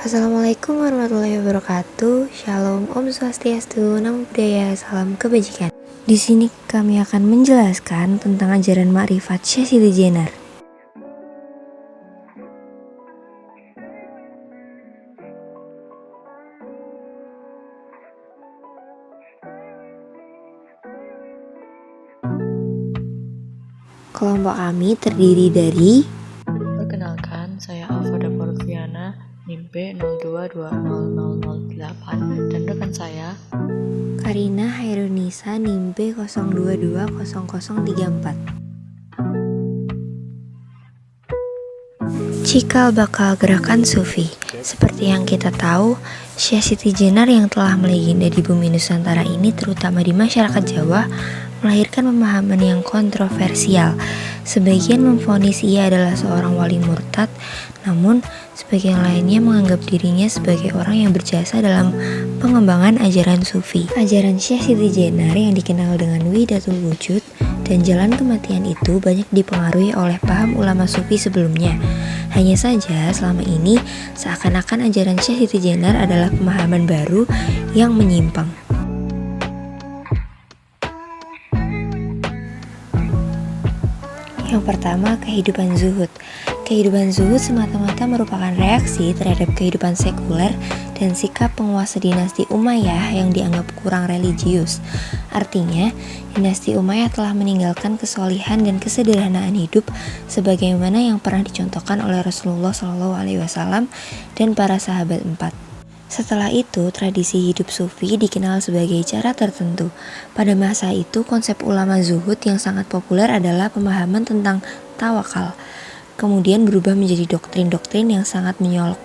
Assalamualaikum warahmatullahi wabarakatuh. Shalom, Om Swastiastu, Namo Buddhaya, salam kebajikan. Di sini kami akan menjelaskan tentang ajaran makrifat Syekh Siti Jenar. Kelompok kami terdiri dari Perkenalkan, saya Alfada Porfiana, NIM B022008, dan rekan saya Karina Hairunisa, NIM B02200034. Cikal bakal gerakan Sufi. Seperti yang kita tahu, Syekh Siti Jenar yang telah melegenda di bumi Nusantara ini, terutama di masyarakat Jawa, melahirkan pemahaman yang kontroversial. Sebagian memvonis ia adalah seorang wali murtad, namun sebagian lainnya menganggap dirinya sebagai orang yang berjasa dalam pengembangan ajaran Sufi. Ajaran Syekh Siti Jenar yang dikenal dengan Wihdatul Wujud dan jalan kematian itu banyak dipengaruhi oleh paham ulama Sufi sebelumnya. Hanya saja selama ini seakan-akan ajaran Syekh Siti Jenar adalah pemahaman baru yang menyimpang. Yang pertama, kehidupan zuhud. Kehidupan zuhud semata-mata merupakan reaksi terhadap kehidupan sekuler dan sikap penguasa dinasti Umayyah yang dianggap kurang religius. Artinya, dinasti Umayyah telah meninggalkan kesolihan dan kesederhanaan hidup sebagaimana yang pernah dicontohkan oleh Rasulullah SAW dan para sahabat 4. Setelah itu, tradisi hidup sufi dikenal sebagai cara tertentu. Pada masa itu, konsep ulama zuhud yang sangat populer adalah pemahaman tentang tawakal. Kemudian berubah menjadi doktrin-doktrin yang sangat menyolok.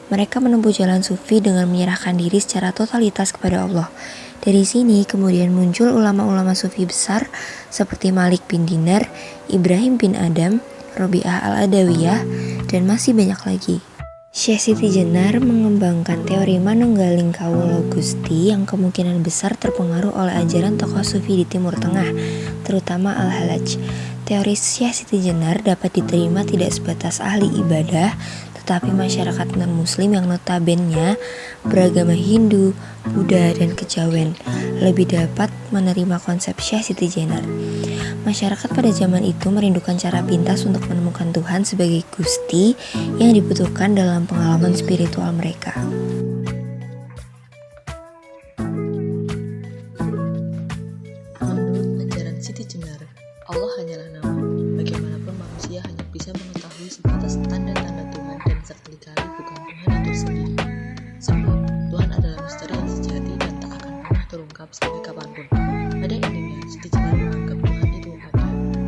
Mereka menempuh jalan sufi dengan menyerahkan diri secara totalitas kepada Allah. Dari sini kemudian muncul ulama-ulama sufi besar seperti Malik bin Dinar, Ibrahim bin Adam, Robi'ah al-Adawiyah, dan masih banyak lagi. Syekh Siti Jenar mengembangkan teori manunggaling kawula Gusti yang kemungkinan besar terpengaruh oleh ajaran tokoh sufi di Timur Tengah, terutama Al-Halaj. Teori Syekh Siti Jenar dapat diterima tidak sebatas ahli ibadah, tetapi masyarakat non-muslim yang notabene beragama Hindu, Buddha, dan Kejawen lebih dapat menerima konsep Syekh Siti Jenar. Masyarakat pada zaman itu merindukan cara pintas untuk menemukan Tuhan sebagai Gusti yang dibutuhkan dalam pengalaman spiritual mereka. menurut ajaran Siti Jenar, Allah hanyalah nama. Bagaimanapun manusia hanya bisa mengetahui sebatas tanda-tanda Tuhan dan sekali-kali bukan Tuhan itu sendiri. Sebab Tuhan adalah misteri yang sejati dan tak akan pernah terungkap sampai kapanpun. Pada intinya, Siti Jenar menganggap Tuhan itu ada,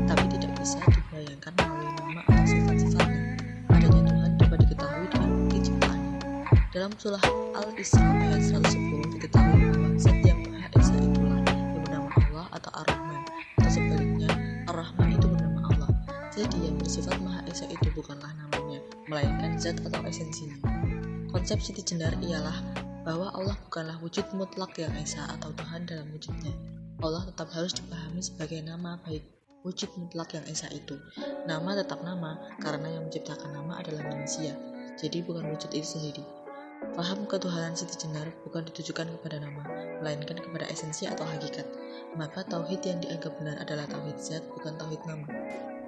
tapi tidak bisa dibayangkan melalui nama atau sifat-sifatnya. Adanya Tuhan dapat diketahui dengan bukti ciptaannya. Dalam surah Al-Isra ayat 110 diketahui bahwa Zat yang Maha Esa itulah yang bernama Allah atau Ar-Rahman, atau sebaliknya Ar-Rahman itu bernama Allah. Jadi yang bersifat Maha Esa itu bukanlah namanya, melainkan zat atau esensinya. Konsep Siti Jenar ialah bahwa Allah bukanlah wujud mutlak yang esa atau Tuhan dalam wujudnya. Allah tetap harus dipahami sebagai nama, baik wujud mutlak yang esa itu. Nama tetap nama karena yang menciptakan nama adalah manusia, jadi bukan wujud itu sendiri. Paham ketuhanan Siti Jenar bukan ditujukan kepada nama, melainkan kepada esensi atau hakikat. Maka tauhid yang dianggap benar adalah tauhid zat, bukan tauhid nama.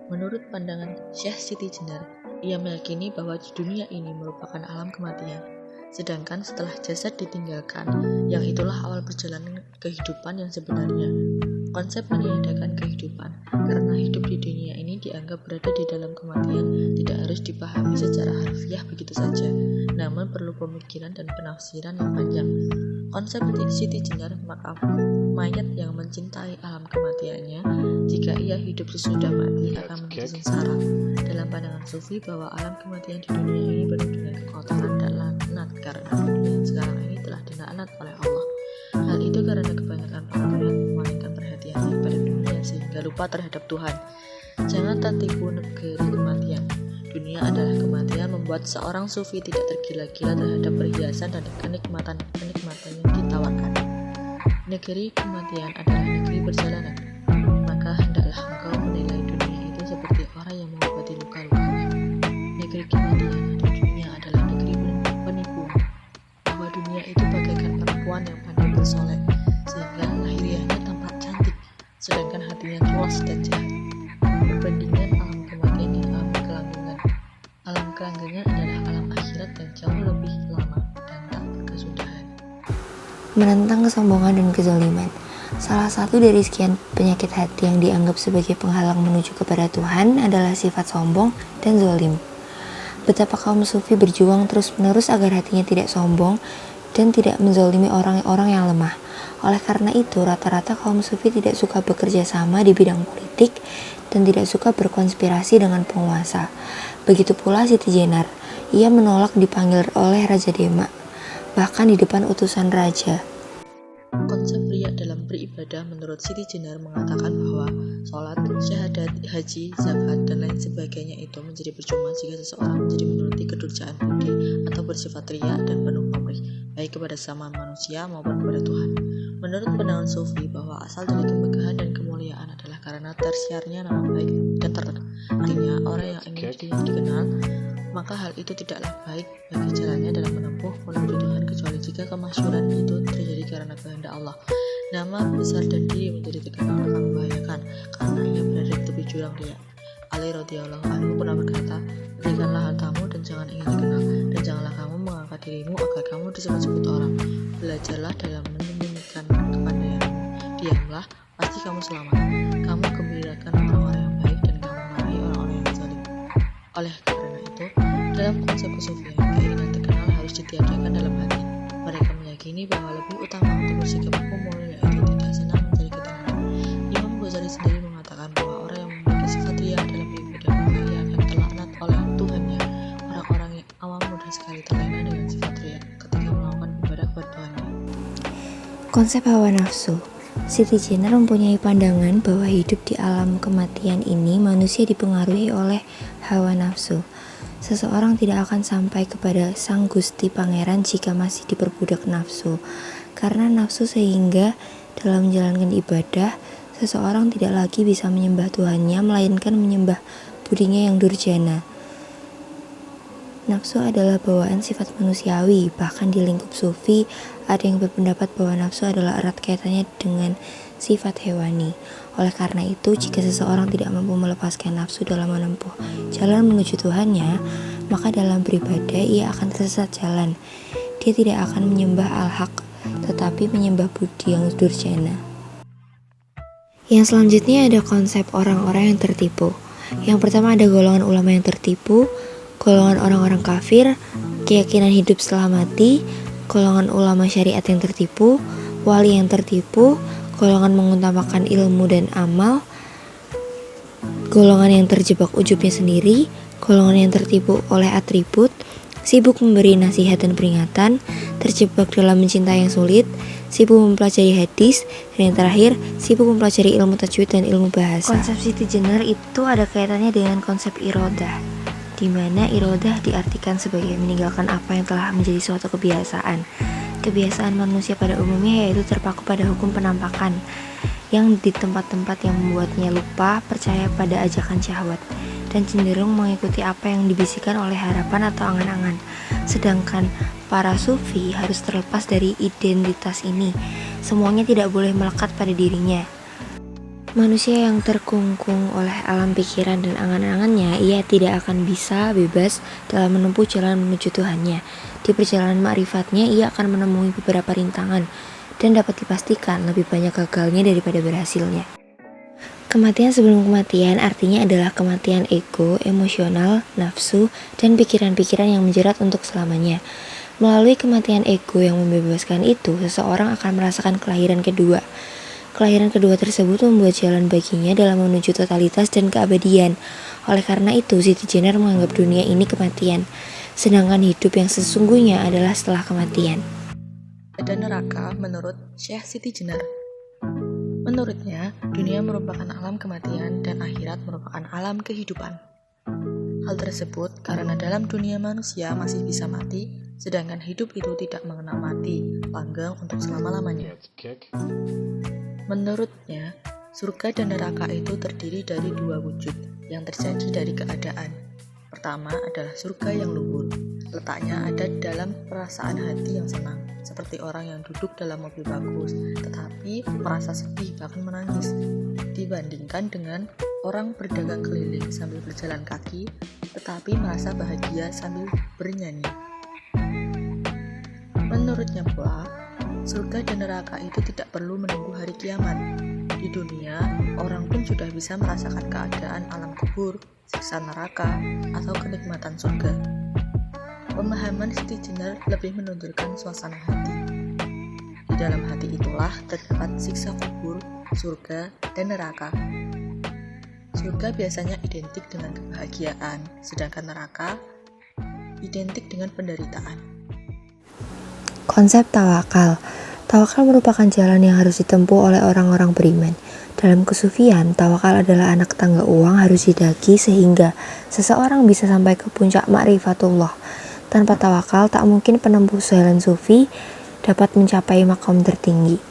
Menurut pandangan Syekh Siti Jenar, ia meyakini bahwa di dunia ini merupakan alam kematian. Sedangkan setelah jasad ditinggalkan, yang itulah awal perjalanan kehidupan yang sebenarnya. Konsep meniadakan kehidupan, karena hidup di dunia ini dianggap berada di dalam kematian, tidak harus dipahami secara harfiah begitu saja, namun perlu pemikiran dan penafsiran yang panjang. Konsep Siti Jenar, maka mayat yang mencintai alam kematiannya, jika ia hidup sesudah mati akan menjadi sengsara. Dalam pandangan sufi bahwa alam kematian di dunia ini penuh dengan kekotoran dan laknat karena dunia sekarang ini telah dilaknat oleh Allah. Hal itu karena kebanyakan para umat memalingkan perhatiannya pada dunia sehingga lupa terhadap Tuhan. Jangan tertipu negeri kematian. Dunia adalah kematian membuat seorang sufi tidak tergila-gila terhadap perhiasan dan kenikmatan yang ditawarkan. Negeri kematian adalah negeri perjalanan. Maka hendaklah engkau menilai dunia itu seperti orang yang mengobati luka-lukanya. Negeri kematian atau dunia adalah negeri penipu dunia itu bagaikan perempuan yang pandai bersolek, sehingga lahiriahnya tampak cantik, sedangkan hatinya culas dan jahat. Perbandingan alam kematian dan alam kelanggengan. Alam kelanggengan adalah alam akhirat yang jauh lebih lama dan tak berkesudahan. Menentang kesombongan dan kezaliman. Salah satu dari sekian penyakit hati yang dianggap sebagai penghalang menuju kepada Tuhan adalah sifat sombong dan zalim. Betapa kaum sufi berjuang terus-menerus agar hatinya tidak sombong dan tidak menzalimi orang-orang yang lemah. Oleh karena itu, rata-rata kaum sufi tidak suka bekerja sama di bidang politik dan tidak suka berkonspirasi dengan penguasa. Begitu pula Siti Jenar, ia menolak dipanggil oleh Raja Demak, bahkan di depan utusan raja. Konsep riya dalam beribadah menurut Siti Jenar mengatakan bahwa sholat, syahadat, haji, zakat, dan lain sebagainya itu menjadi percuma jika seseorang menjadi menuruti kedurjaan budi atau bersifat riya dan penuh pamrih, baik kepada sesama manusia maupun kepada Tuhan. Menurut pandangan Sufi bahwa asal dari kemegahan dan kemuliaan adalah karena tersiarnya nama baik dan artinya orang yang ingin dirinya dikenal, maka hal itu tidaklah baik bagi jalannya dalam menempuh menuju Tuhan kecuali jika kemasyhuran itu terjadi karena kehendak Allah. Nama besar dan diri menjadi terkenal akan membahayakan karena ia berada di tepi jurang riya. Ali radhiyallahu anhu pernah berkata, berikanlah hartamu dan jangan ingin dikenal, dan janganlah kamu mengangkat dirimu agar kamu disebut-sebut orang. Belajarlah dalam menyembunyikan kepandaianmu. Diamlah, pasti kamu selamat. Kamu gembirakan orang-orang yang baik dan kamu marahi orang-orang yang zalim. Oleh karena itu, dalam konsep kesufian, keinginan terkenal harus ditiadakan dalam hati. Mereka meyakini bahwa lebih utama untuk bersikap umum yaitu tidak senang mencari ketenaran. Imam Ghazali sendiri mengatakan bahwa orang yang memiliki sifat riya dalam ibadah maka ia akan terlaknat oleh Tuhannya. Orang-orang yang awam mudah sekali terlena dengan sifat riya ketika melakukan ibadah kepada Tuhannya. Konsep hawa nafsu. Siti Jenar mempunyai pandangan bahwa hidup di alam kematian ini manusia dipengaruhi oleh hawa nafsu. Seseorang tidak akan sampai kepada sang Gusti Pangeran jika masih diperbudak nafsu. Karena nafsu sehingga dalam menjalankan ibadah, seseorang tidak lagi bisa menyembah Tuhannya, melainkan menyembah budinya yang durjana. Nafsu adalah bawaan sifat manusiawi, bahkan di lingkup sufi, ada yang berpendapat bahwa nafsu adalah erat kaitannya dengan sifat hewani. Oleh karena itu, jika seseorang tidak mampu melepaskan nafsu dalam menempuh jalan menuju Tuhannya, maka dalam beribadah ia akan tersesat jalan. Dia tidak akan menyembah al-haq, tetapi menyembah budi yang durjana. Yang selanjutnya ada konsep orang-orang yang tertipu. Yang pertama ada golongan ulama yang tertipu, golongan orang-orang kafir, keyakinan hidup setelah mati, golongan ulama syariat yang tertipu, wali yang tertipu, golongan mengutamakan ilmu dan amal, golongan yang terjebak ujubnya sendiri, golongan yang tertipu oleh atribut, sibuk memberi nasihat dan peringatan, terjebak dalam mencintai yang sulit, sibuk mempelajari hadis, dan yang terakhir, sibuk mempelajari ilmu tajwid dan ilmu bahasa. Konsep Siti Jenar itu ada kaitannya dengan konsep irodah, di mana irodah diartikan sebagai meninggalkan apa yang telah menjadi suatu kebiasaan. Kebiasaan manusia pada umumnya yaitu terpaku pada hukum penampakan, yang di tempat-tempat yang membuatnya lupa percaya pada ajakan syahwat, dan cenderung mengikuti apa yang dibisikkan oleh harapan atau angan-angan. Sedangkan para sufi harus terlepas dari identitas ini. Semuanya tidak boleh melekat pada dirinya. Manusia yang terkungkung oleh alam pikiran dan angan-angannya, ia tidak akan bisa bebas dalam menempuh jalan menuju Tuhannya. Di perjalanan ma'rifatnya, ia akan menemui beberapa rintangan, dan dapat dipastikan lebih banyak gagalnya daripada berhasilnya. Kematian sebelum kematian artinya adalah kematian ego, emosional, nafsu, dan pikiran-pikiran yang menjerat untuk selamanya. Melalui kematian ego yang membebaskan itu, seseorang akan merasakan kelahiran kedua. Kelahiran kedua tersebut membuat jalan baginya dalam menuju totalitas dan keabadian. Oleh karena itu, Siti Jenar menganggap dunia ini kematian, sedangkan hidup yang sesungguhnya adalah setelah kematian. Ada neraka menurut Syekh Siti Jenar. Menurutnya, dunia merupakan alam kematian dan akhirat merupakan alam kehidupan. Hal tersebut karena dalam dunia manusia masih bisa mati, sedangkan hidup itu tidak mengenal mati, langgeng untuk selama-lamanya. Menurutnya, surga dan neraka itu terdiri dari dua wujud yang terjadi dari keadaan. Pertama adalah surga yang luhur. Letaknya ada dalam perasaan hati yang senang, seperti orang yang duduk dalam mobil bagus, tetapi merasa sedih bahkan menangis, dibandingkan dengan orang berdagang keliling sambil berjalan kaki, tetapi merasa bahagia sambil bernyanyi. Menurutnya pula, surga dan neraka itu tidak perlu menunggu hari kiamat. Di dunia, orang pun sudah bisa merasakan keadaan alam kubur, siksa neraka, atau kenikmatan surga. Pemahaman Siti Jenar lebih menonjolkan suasana hati. Di dalam hati itulah terdapat siksa kubur, surga, dan neraka. Surga biasanya identik dengan kebahagiaan, sedangkan neraka identik dengan penderitaan. Konsep tawakal. Tawakal merupakan jalan yang harus ditempuh oleh orang-orang beriman. Dalam kesufian, tawakal adalah anak tangga uang harus didaki sehingga seseorang bisa sampai ke puncak ma'rifatullah. Tanpa tawakal, tak mungkin penempuh jalan sufi dapat mencapai makom tertinggi.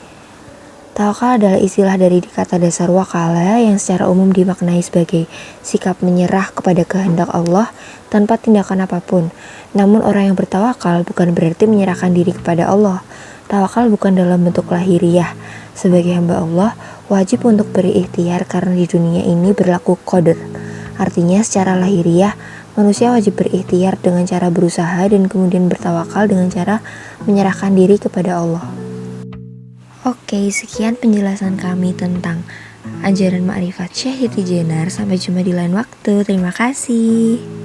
Tawakal adalah istilah dari kata dasar wakala yang secara umum dimaknai sebagai sikap menyerah kepada kehendak Allah tanpa tindakan apapun. Namun orang yang bertawakal bukan berarti menyerahkan diri kepada Allah. Tawakal bukan dalam bentuk lahiriah. Sebagai hamba Allah, wajib untuk berikhtiar karena di dunia ini berlaku qadar. Artinya secara lahiriah, manusia wajib berikhtiar dengan cara berusaha dan kemudian bertawakal dengan cara menyerahkan diri kepada Allah. Oke, sekian penjelasan kami tentang ajaran Ma'rifat Syekh Siti Jenar. Sampai jumpa di lain waktu. Terima kasih.